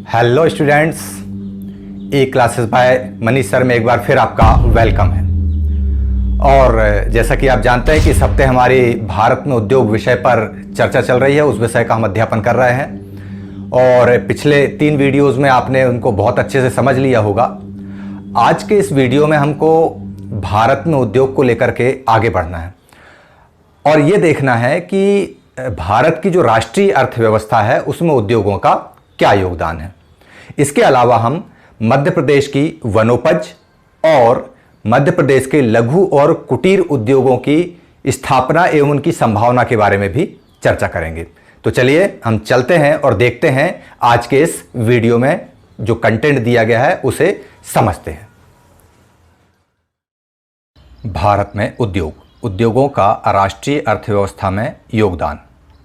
Hello students, ई classes bye Manish sir में एक बार फिर आपका वेलकम है। और जैसा कि आप जानते हैं कि इस हफ्ते हमारी भारत में उद्योग विषय पर चर्चा चल रही है, उस विषय का हम अध्यापन कर रहे हैं और पिछले 3 वीडियोस में आपने उनको बहुत अच्छे से समझ लिया होगा। आज के इस वीडियो में हमको भारत में उद्योग को लेकर के आगे बढ़ना है और ये देखना है कि भारत की जो राष्ट्रीय अर्थव्यवस्था है उसमें उद्योगों का क्या योगदान है। इसके अलावा हम मध्य प्रदेश की वनोपज और मध्य प्रदेश के लघु और कुटीर उद्योगों की स्थापना एवं उनकी संभावना के बारे में भी चर्चा करेंगे। तो चलिए हम चलते हैं और देखते हैं आज के इस वीडियो में जो कंटेंट दिया गया है उसे समझते हैं। भारत में उद्योगों का राष्ट्रीय अर्थव्यवस्था में योगदान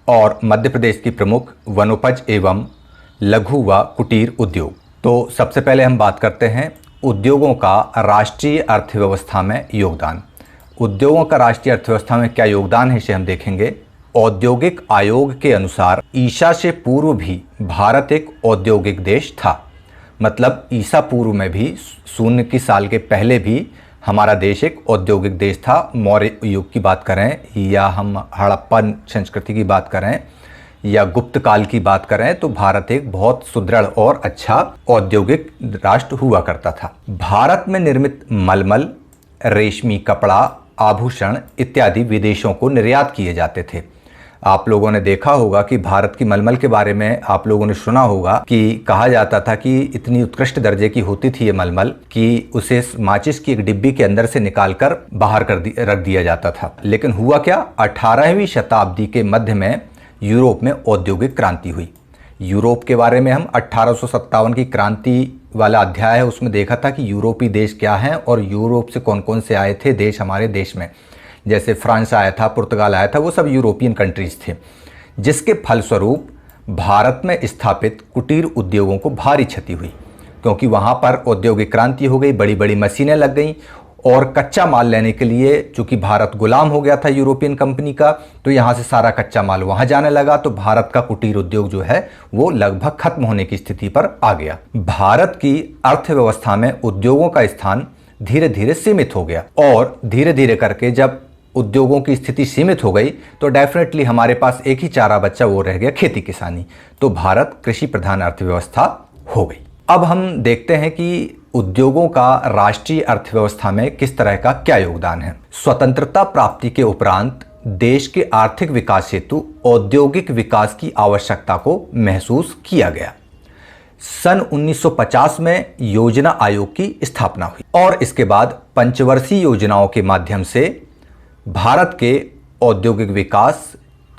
और मध्य प्रदेश की प्रमुख वनोपज एवं लघु व कुटीर उद्योग। तो सबसे पहले हम बात करते हैं उद्योगों का राष्ट्रीय अर्थव्यवस्था में योगदान। उद्योगों का राष्ट्रीय अर्थव्यवस्था में क्या योगदान है इसे हम देखेंगे। औद्योगिक आयोग के अनुसार ईसा से पूर्व भी भारत एक औद्योगिक देश था। मतलब ईसा पूर्व में भी 0 की साल के पहले भी हमारा देश एक औद्योगिक देश था। मौर्य युग की बात करें या हम हड़प्पन संस्कृति की बात करें या गुप्त काल की बात करें तो भारत एक बहुत सुदृढ़ और अच्छा औद्योगिक राष्ट्र हुआ करता था। भारत में निर्मित मलमल, रेशमी कपड़ा, आभूषण इत्यादि विदेशों को निर्यात किए जाते थे। आप लोगों ने देखा होगा कि भारत की मलमल के बारे में आप लोगों ने सुना होगा कि कहा जाता था कि इतनी उत्कृष्ट दर्जे की होती थी ये मलमल कि उसे माचिस की एक डिब्बी के अंदर से निकालकर बाहर रख दिया जाता था। लेकिन हुआ क्या, 18वीं शताब्दी के मध्य में यूरोप में औद्योगिक क्रांति हुई। यूरोप के बारे में हम 1857 की क्रांति वाला अध्याय है उसमें देखा था कि यूरोपीय देश क्या हैं और यूरोप से कौन कौन से आए थे देश हमारे देश में। जैसे फ्रांस आया था, पुर्तगाल आया था, वो सब यूरोपियन कंट्रीज थे, जिसके फलस्वरूप भारत में स्थापित कुटीर उद्योगों को भारी क्षति हुई क्योंकि वहाँ पर औद्योगिक क्रांति हो गई, बड़ी बड़ी मशीनें लग गईं और कच्चा माल लेने के लिए चूंकि भारत गुलाम हो गया था यूरोपियन कंपनी का, तो यहाँ से सारा कच्चा माल वहाँ जाने लगा। तो भारत का कुटीर उद्योग जो है वो लगभग खत्म होने की स्थिति पर आ गया। भारत की अर्थव्यवस्था में उद्योगों का स्थान धीरे धीरे सीमित हो गया और धीरे धीरे करके जब उद्योगों की स्थिति सीमित हो गई तो डेफिनेटली हमारे पास एक ही चारा बच्चा, वो रह गया खेती किसानी। तो भारत कृषि प्रधान अर्थव्यवस्था हो गई। अब हम देखते हैं कि उद्योगों का राष्ट्रीय अर्थव्यवस्था में किस तरह का क्या योगदान है। स्वतंत्रता प्राप्ति के उपरांत देश के आर्थिक विकास हेतु औद्योगिक विकास की आवश्यकता को महसूस किया गया। सन 1950 में योजना आयोग की स्थापना हुई और इसके बाद पंचवर्षीय योजनाओं के माध्यम से भारत के औद्योगिक विकास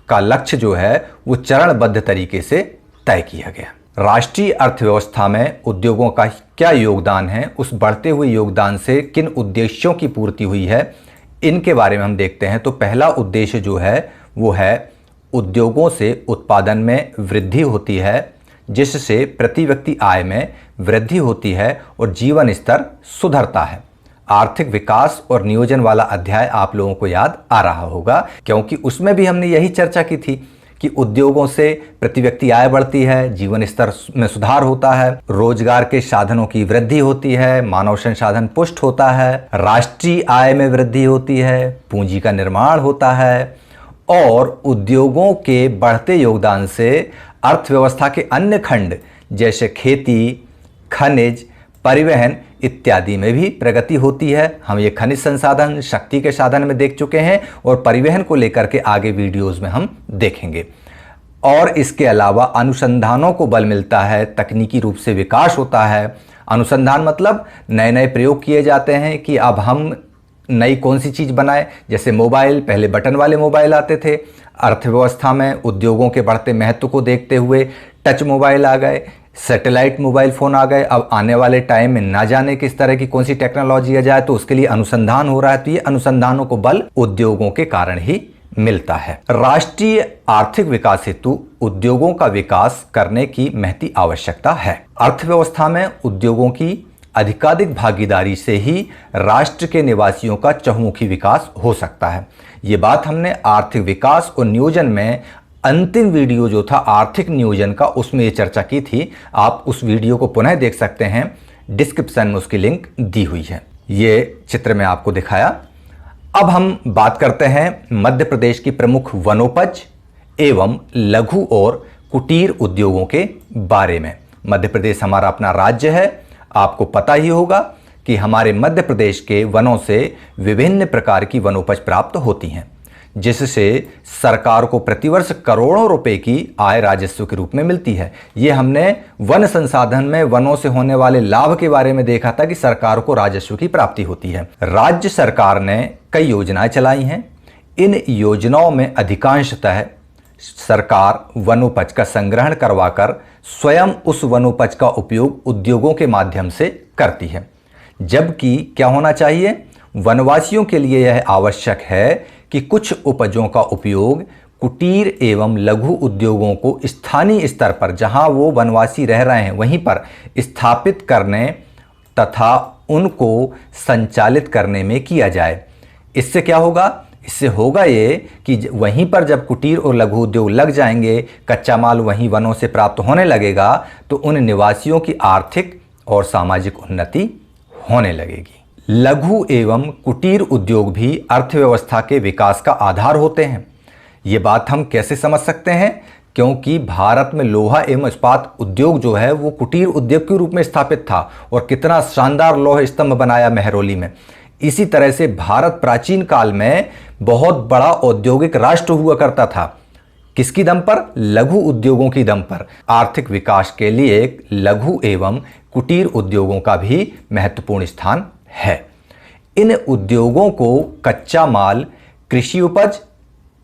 का लक्ष्य जो है वो चरणबद्ध तरीके से तय किया गया। राष्ट्रीय अर्थव्यवस्था में उद्योगों का क्या योगदान है, उस बढ़ते हुए योगदान से किन उद्देश्यों की पूर्ति हुई है, इनके बारे में हम देखते हैं। तो पहला उद्देश्य जो है वो है उद्योगों से उत्पादन में वृद्धि होती है, जिससे प्रति व्यक्ति आय में वृद्धि होती है और जीवन स्तर सुधरता है। आर्थिक विकास और नियोजन वाला अध्याय आप लोगों को याद आ रहा होगा क्योंकि उसमें भी हमने यही चर्चा की थी कि उद्योगों से प्रति व्यक्ति आय बढ़ती है, जीवन स्तर में सुधार होता है, रोजगार के साधनों की वृद्धि होती है, मानव संसाधन पुष्ट होता है, राष्ट्रीय आय में वृद्धि होती है, पूंजी का निर्माण होता है और उद्योगों के बढ़ते योगदान से अर्थव्यवस्था के अन्य खंड जैसे खेती, खनिज, परिवहन इत्यादि में भी प्रगति होती है। हम ये खनिज संसाधन, शक्ति के साधन में देख चुके हैं और परिवहन को लेकर के आगे वीडियोस में हम देखेंगे। और इसके अलावा अनुसंधानों को बल मिलता है, तकनीकी रूप से विकास होता है। अनुसंधान मतलब नए नए प्रयोग किए जाते हैं कि अब हम नई कौन सी चीज़ बनाए। जैसे मोबाइल, पहले बटन वाले मोबाइल आते थे। अर्थव्यवस्था में उद्योगों के बढ़ते महत्व को देखते हुए टच मोबाइल आ गए, सैटेलाइट मोबाइल फ़ोन आ गए। अब आने वाले टाइम में ना जाने किस तरह की कौन सी टेक्नोलॉजी आ जाए, तो उसके लिए अनुसंधान हो रहा है। तो ये अनुसंधानों को बल उद्योगों के कारण ही मिलता है। राष्ट्रीय आर्थिक विकास हेतु उद्योगों का विकास करने की महती आवश्यकता है। अर्थव्यवस्था में उद्योगों की अधिकाधिक भागीदारी से ही राष्ट्र के निवासियों का चहुमुखी विकास हो सकता है। ये बात हमने आर्थिक विकास और नियोजन में अंतिम वीडियो जो था आर्थिक नियोजन का, उसमें ये चर्चा की थी। आप उस वीडियो को पुनः देख सकते हैं, डिस्क्रिप्शन में उसकी लिंक दी हुई है। ये चित्र में आपको दिखाया। अब हम बात करते हैं मध्य प्रदेश की प्रमुख वनोपज एवं लघु और कुटीर उद्योगों के बारे में। मध्य प्रदेश हमारा अपना राज्य है। आपको पता ही होगा कि हमारे मध्य प्रदेश के वनों से विभिन्न प्रकार की वनोपज प्राप्त होती हैं, जिससे सरकार को प्रतिवर्ष करोड़ों रुपए की आय राजस्व के रूप में मिलती है। ये हमने वन संसाधन में वनों से होने वाले लाभ के बारे में देखा था कि सरकार को राजस्व की प्राप्ति होती है। राज्य सरकार ने कई योजनाएं चलाई हैं। इन योजनाओं में अधिकांशतः सरकार वनोपज का संग्रहण करवाकर स्वयं उस वनोपज का उपयोग उद्योगों के माध्यम से करती है। जबकि क्या होना चाहिए, वनवासियों के लिए यह आवश्यक है कि कुछ उपजों का उपयोग कुटीर एवं लघु उद्योगों को स्थानीय स्तर पर, जहां वो वनवासी रह रहे हैं वहीं पर स्थापित करने तथा उनको संचालित करने में किया जाए। इससे क्या होगा, इससे होगा ये कि वहीं पर जब कुटीर और लघु उद्योग लग जाएंगे, कच्चा माल वहीं वनों से प्राप्त होने लगेगा, तो उन निवासियों की आर्थिक और सामाजिक उन्नति होने लगेगी। लघु एवं कुटीर उद्योग भी अर्थव्यवस्था के विकास का आधार होते हैं। ये बात हम कैसे समझ सकते हैं, क्योंकि भारत में लोहा एवं इस्पात उद्योग जो है वो कुटीर उद्योग के रूप में स्थापित था, और कितना शानदार लौह स्तंभ बनाया मेहरौली में। इसी तरह से भारत प्राचीन काल में बहुत बड़ा औद्योगिक राष्ट्र हुआ करता था। किसकी दम पर? लघु उद्योगों की दम पर। आर्थिक विकास के लिए लघु एवं कुटीर उद्योगों का भी महत्वपूर्ण स्थान है। इन उद्योगों को कच्चा माल, कृषि उपज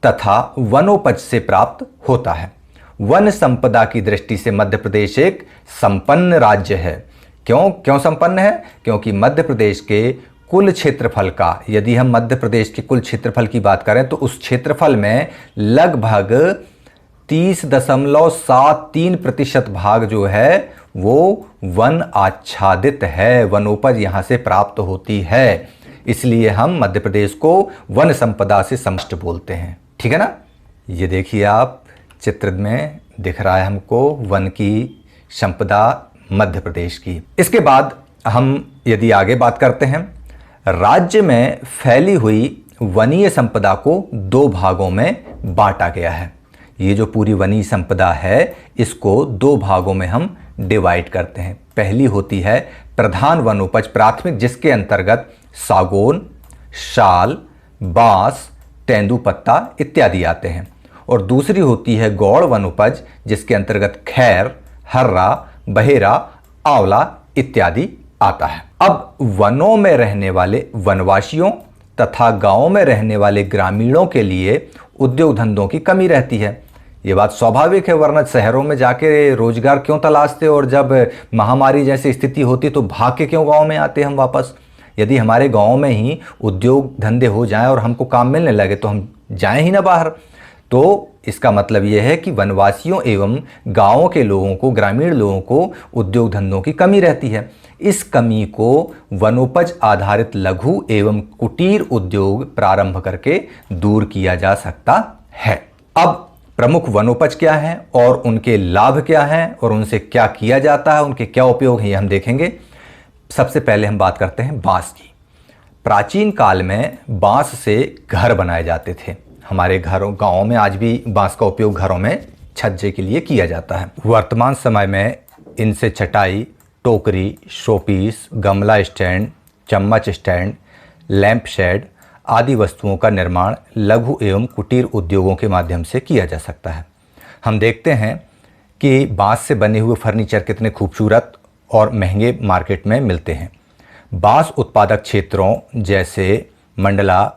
तथा वनोपज से प्राप्त होता है। वन संपदा की दृष्टि से मध्य प्रदेश एक संपन्न राज्य है। क्यों संपन्न है? क्योंकि मध्य प्रदेश के कुल क्षेत्रफल का, यदि हम मध्य प्रदेश के कुल क्षेत्रफल की बात करें तो उस क्षेत्रफल में लगभग 30.73% भाग जो है वो वन आच्छादित है, वनोपज यहां से प्राप्त होती है। इसलिए हम मध्य प्रदेश को वन संपदा से समष्ट बोलते हैं। ठीक है ना? ये देखिए, आप चित्र में दिख रहा है हमको वन की संपदा मध्य प्रदेश की। इसके बाद हम यदि आगे बात करते हैं, राज्य में फैली हुई वनीय संपदा को 2 भागों में बांटा गया है। ये जो पूरी वनीय संपदा है, इसको 2 भागों में हम डिवाइड करते हैं। पहली होती है प्रधान वनोपज प्राथमिक, जिसके अंतर्गत सागौन, शाल, बांस, तेंदुपत्ता इत्यादि आते हैं। और दूसरी होती है गौड़ वनोपज, जिसके अंतर्गत खैर, हर्रा, बहेरा, आंवला इत्यादि आता है। अब वनों में रहने वाले वनवासियों तथा गांवों में रहने वाले ग्रामीणों के लिए उद्योग धंधों की कमी रहती है। ये बात स्वाभाविक है, वरना शहरों में जाके रोजगार क्यों तलाशते, और जब महामारी जैसी स्थिति होती तो भाग के क्यों गांव में आते हम वापस। यदि हमारे गांव में ही उद्योग धंधे हो जाएं और हमको काम मिलने लगे तो हम जाएं ही ना बाहर। तो इसका मतलब यह है कि वनवासियों एवं गांवों के लोगों को, ग्रामीण लोगों को उद्योग धंधों की कमी रहती है। इस कमी को वनोपज आधारित लघु एवं कुटीर उद्योग प्रारंभ करके दूर किया जा सकता है। अब प्रमुख वनोपज क्या है और उनके लाभ क्या हैं और उनसे क्या किया जाता है, उनके क्या उपयोग हैं, ये हम देखेंगे। सबसे पहले हम बात करते हैं बांस की। प्राचीन काल में बांस से घर बनाए जाते थे। हमारे घरों, गांवों में आज भी बांस का उपयोग घरों में छज्जे के लिए किया जाता है। वर्तमान समय में इनसे चटाई, टोकरी, शोपीस, गमला स्टैंड, चम्मच स्टैंड, लैंप शेड आदि वस्तुओं का निर्माण लघु एवं कुटीर उद्योगों के माध्यम से किया जा सकता है। हम देखते हैं कि बांस से बने हुए फर्नीचर कितने खूबसूरत और महंगे मार्केट में मिलते हैं। बांस उत्पादक क्षेत्रों जैसे मंडला,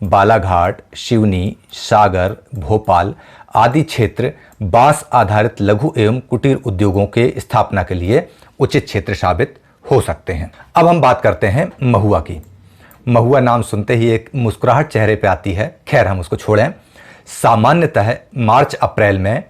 बालाघाट, सिवनी, सागर, भोपाल आदि क्षेत्र बांस आधारित लघु एवं कुटीर उद्योगों के स्थापना के लिए उचित क्षेत्र साबित हो सकते हैं। अब हम बात करते हैं महुआ की। महुआ नाम सुनते ही एक मुस्कुराहट चेहरे पे आती है। खैर, हम उसको छोड़ें। सामान्यतः मार्च अप्रैल में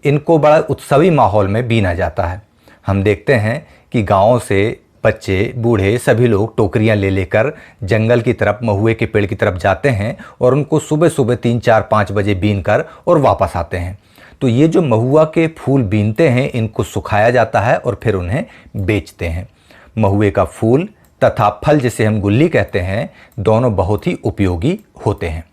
इनको बड़ा उत्सवी माहौल में बीना जाता है। हम देखते हैं कि गाँवों से बच्चे, बूढ़े सभी लोग टोकरियां ले लेकर जंगल की तरफ, महुए के पेड़ की तरफ जाते हैं और उनको सुबह सुबह 3, 4, 5 बजे बीन कर और वापस आते हैं। तो ये जो महुआ के फूल बीनते हैं, इनको सुखाया जाता है और फिर उन्हें बेचते हैं। महुए का फूल तथा फल, जिसे हम गुल्ली कहते हैं, दोनों बहुत ही उपयोगी होते हैं।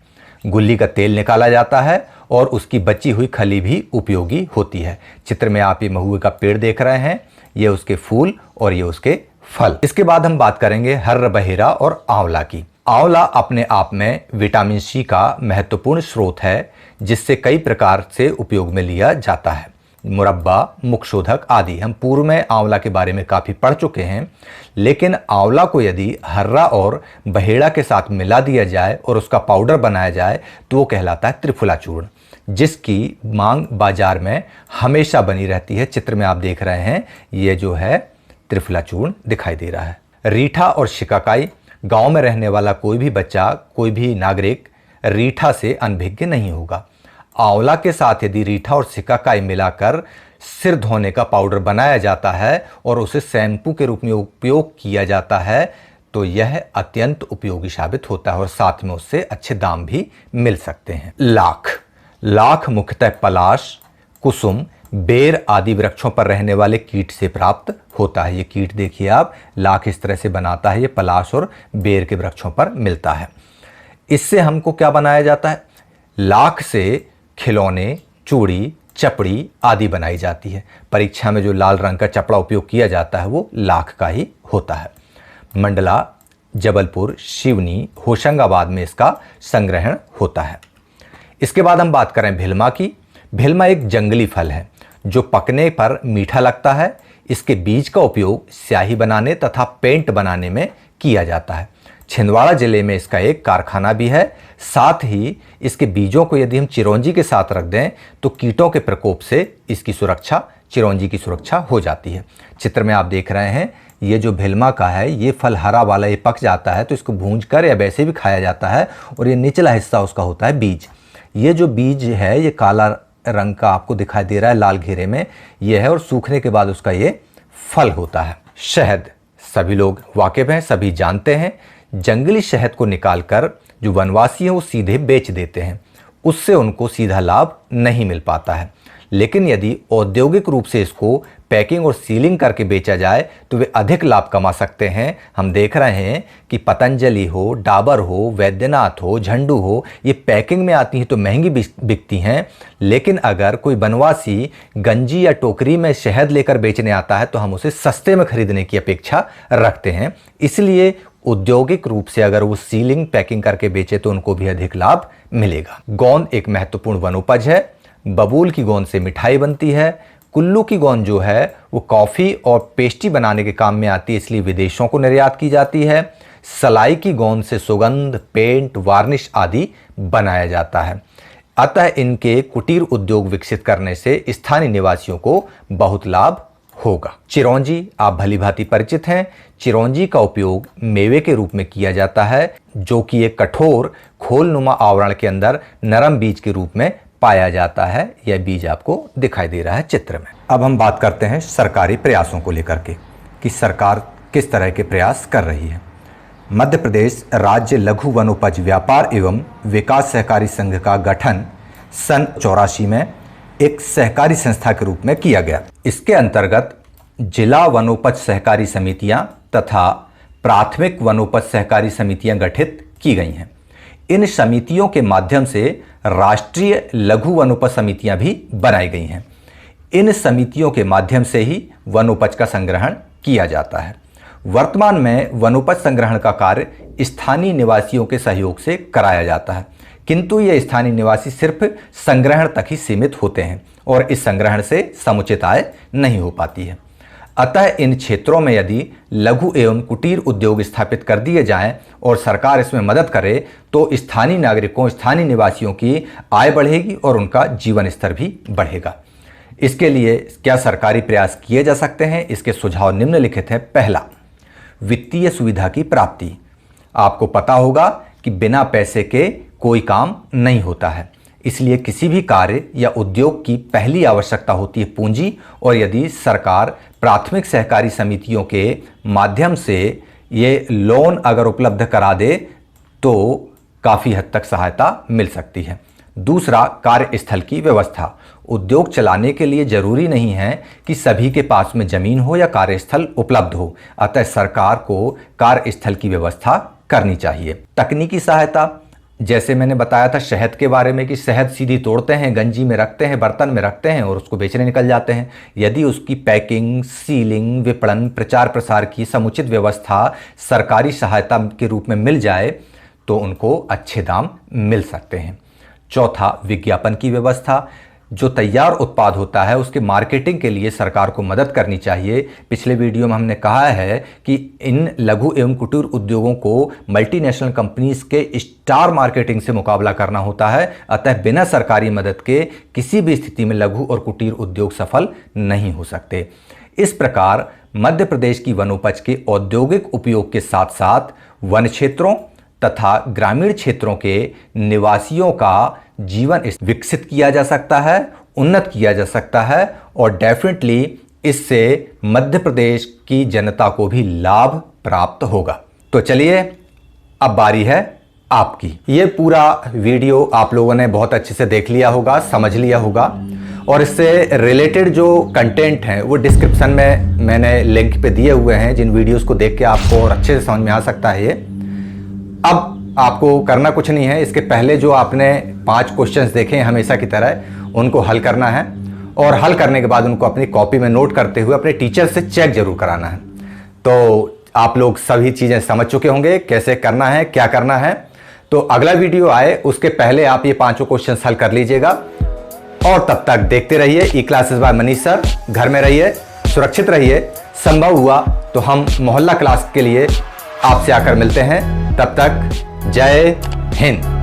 गुल्ली का तेल निकाला जाता है और उसकी बची हुई खली भी उपयोगी होती है। चित्र में आप ये महुए का पेड़ देख रहे हैं, ये उसके फूल और ये उसके फल। इसके बाद हम बात करेंगे हर्र बहेरा और आंवला की। आंवला अपने आप में विटामिन सी का महत्वपूर्ण स्रोत है, जिससे कई प्रकार से उपयोग में लिया जाता है। मुरब्बा, मुखशोधक आदि। हम पूर्व में आंवला के बारे में काफ़ी पढ़ चुके हैं, लेकिन आंवला को यदि हर्रा और बहेड़ा के साथ मिला दिया जाए और उसका पाउडर बनाया जाए तो वो कहलाता है त्रिफला चूर्ण, जिसकी मांग बाजार में हमेशा बनी रहती है। चित्र में आप देख रहे हैं, ये जो है त्रिफला चूर्ण दिखाई दे रहा है। रीठा और शिकाकाई। गांव में रहने वाला कोई भी बच्चा, कोई भी नागरिक रीठा से अनभिज्ञ नहीं होगा। आंवला के साथ यदि रीठा और सिकाकाई मिलाकर सिर धोने का पाउडर बनाया जाता है और उसे शैम्पू के रूप में उपयोग किया जाता है तो यह अत्यंत उपयोगी साबित होता है और साथ में उससे अच्छे दाम भी मिल सकते हैं। लाख। लाख मुख्यतः पलाश, कुसुम, बेर आदि वृक्षों पर रहने वाले कीट से प्राप्त होता है। ये कीट देखिए आप, लाख इस तरह से बनाता है, ये पलाश और बेर के वृक्षों पर मिलता है। इससे हमको क्या बनाया जाता है? लाख से खिलौने, चूड़ी, चपड़ी आदि बनाई जाती है। परीक्षा में जो लाल रंग का चपड़ा उपयोग किया जाता है वो लाख का ही होता है। मंडला, जबलपुर, सिवनी, होशंगाबाद में इसका संग्रहण होता है। इसके बाद हम बात करें भिलमा की। भिलमा एक जंगली फल है जो पकने पर मीठा लगता है। इसके बीज का उपयोग स्याही बनाने तथा पेंट बनाने में किया जाता है। छिंदवाड़ा जिले में इसका एक कारखाना भी है। साथ ही इसके बीजों को यदि हम चिरौंजी के साथ रख दें तो कीटों के प्रकोप से इसकी सुरक्षा, चिरौंजी की सुरक्षा हो जाती है। चित्र में आप देख रहे हैं, ये जो भिलमा का है, ये फल हरा वाला, ये पक जाता है तो इसको भूंज कर या वैसे भी खाया जाता है और ये निचला हिस्सा उसका होता है बीज। ये जो बीज है ये काला रंग का आपको दिखाई दे रहा है लाल घेरे में, ये है और सूखने के बाद उसका ये फल होता है। शहद, सभी लोग वाकिफ हैं, सभी जानते हैं। जंगली शहद को निकालकर जो वनवासी हैं वो सीधे बेच देते हैं, उससे उनको सीधा लाभ नहीं मिल पाता है। लेकिन यदि औद्योगिक रूप से इसको पैकिंग और सीलिंग करके बेचा जाए तो वे अधिक लाभ कमा सकते हैं। हम देख रहे हैं कि पतंजलि हो, डाबर हो, वैद्यनाथ हो, झंडू हो, ये पैकिंग में आती हैं तो महंगी बिकती हैं। लेकिन अगर कोई बनवासी गंजी या टोकरी में शहद लेकर बेचने आता है तो हम उसे सस्ते में खरीदने की अपेक्षा रखते हैं। इसलिए औद्योगिक रूप से अगर वो सीलिंग पैकिंग करके बेचे तो उनको भी अधिक लाभ मिलेगा। गोंद एक महत्वपूर्ण वनोपज है। बबूल की गोंद से मिठाई बनती है। कुल्लू की गोंद जो है वो कॉफ़ी और पेस्ट्री बनाने के काम में आती है, इसलिए विदेशों को निर्यात की जाती है। सलाई की गोंद से सुगंध, पेंट, वार्निश आदि बनाया जाता है। अतः इनके कुटीर उद्योग विकसित करने से स्थानीय निवासियों को बहुत लाभ होगा। चिरौंजी आप भली भांति परिचित हैं। चिरौंजी का उपयोग मेवे के रूप में किया जाता है, जो कि एक कठोर खोलनुमा आवरण के अंदर नरम बीज के रूप में पाया जाता है। यह बीज आपको दिखाई दे रहा है चित्र में। अब हम बात करते हैं सरकारी प्रयासों को लेकर के कि सरकार किस तरह के प्रयास कर रही है। मध्य प्रदेश राज्य लघु वनोपज व्यापार एवं विकास सहकारी संघ का गठन सन 84 में एक सहकारी संस्था के रूप में किया गया। इसके अंतर्गत जिला वनोपज सहकारी समितियां तथा प्राथमिक वनोपज सहकारी समितियां गठित की गई हैं। इन समितियों के माध्यम से राष्ट्रीय लघु वनोपज समितियां भी बनाई गई हैं। इन समितियों के माध्यम से ही वनोपज का संग्रहण किया जाता है। वर्तमान में वनोपज संग्रहण का कार्य स्थानीय निवासियों के सहयोग से कराया जाता है, किंतु ये स्थानीय निवासी सिर्फ संग्रहण तक ही सीमित होते हैं और इस संग्रहण से समुचित आय नहीं हो पाती है। अतः इन क्षेत्रों में यदि लघु एवं कुटीर उद्योग स्थापित कर दिए जाएं और सरकार इसमें मदद करे तो स्थानीय नागरिकों, स्थानीय निवासियों की आय बढ़ेगी और उनका जीवन स्तर भी बढ़ेगा। इसके लिए क्या सरकारी प्रयास किए जा सकते हैं? इसके सुझाव निम्नलिखित हैं। पहला, वित्तीय सुविधा की प्राप्ति। आपको पता होगा कि बिना पैसे के कोई काम नहीं होता है, इसलिए किसी भी कार्य या उद्योग की पहली आवश्यकता होती है पूंजी, और यदि सरकार प्राथमिक सहकारी समितियों के माध्यम से ये लोन अगर उपलब्ध करा दे तो काफ़ी हद तक सहायता मिल सकती है। दूसरा, कार्यस्थल की व्यवस्था। उद्योग चलाने के लिए जरूरी नहीं है कि सभी के पास में जमीन हो या कार्यस्थल उपलब्ध हो, अतः सरकार को कार्यस्थल की व्यवस्था करनी चाहिए। तकनीकी सहायता, जैसे मैंने बताया था शहद के बारे में कि शहद सीधी तोड़ते हैं, गंजी में रखते हैं, बर्तन में रखते हैं और उसको बेचने निकल जाते हैं। यदि उसकी पैकिंग, सीलिंग, विपणन, प्रचार प्रसार की समुचित व्यवस्था सरकारी सहायता के रूप में मिल जाए तो उनको अच्छे दाम मिल सकते हैं। चौथा, विज्ञापन की व्यवस्था। जो तैयार उत्पाद होता है उसके मार्केटिंग के लिए सरकार को मदद करनी चाहिए। पिछले वीडियो में हमने कहा है कि इन लघु एवं कुटीर उद्योगों को मल्टीनेशनल कंपनीज के स्टार मार्केटिंग से मुकाबला करना होता है, अतः बिना सरकारी मदद के किसी भी स्थिति में लघु और कुटीर उद्योग सफल नहीं हो सकते। इस प्रकार मध्य प्रदेश की वनोपज के औद्योगिक उपयोग के साथ साथ वन क्षेत्रों तथा ग्रामीण क्षेत्रों के निवासियों का जीवन विकसित किया जा सकता है, उन्नत किया जा सकता है, और डेफिनेटली इससे मध्य प्रदेश की जनता को भी लाभ प्राप्त होगा। तो चलिए अब बारी है आपकी। ये पूरा वीडियो आप लोगों ने बहुत अच्छे से देख लिया होगा, समझ लिया होगा, और इससे रिलेटेड जो कंटेंट हैं वो डिस्क्रिप्शन में मैंने लिंक पे दिए हुए हैं, जिन वीडियोस को देख के आपको और अच्छे से समझ में आ सकता है। ये अब आपको करना कुछ नहीं है, इसके पहले जो आपने 5 क्वेश्चंस देखे हैं हमेशा की तरह उनको हल करना है, और हल करने के बाद उनको अपनी कॉपी में नोट करते हुए अपने टीचर से चेक जरूर कराना है। तो आप लोग सभी चीज़ें समझ चुके होंगे कैसे करना है, क्या करना है। तो अगला वीडियो आए उसके पहले आप ये 5 क्वेश्चंस हल कर लीजिएगा, और तब तक देखते रहिए ई क्लासेस बाय मनीष सर। घर में रहिए, सुरक्षित रहिए, संभव हुआ तो हम मोहल्ला क्लास के लिए आपसे आकर मिलते हैं। तब तक जय हिंद।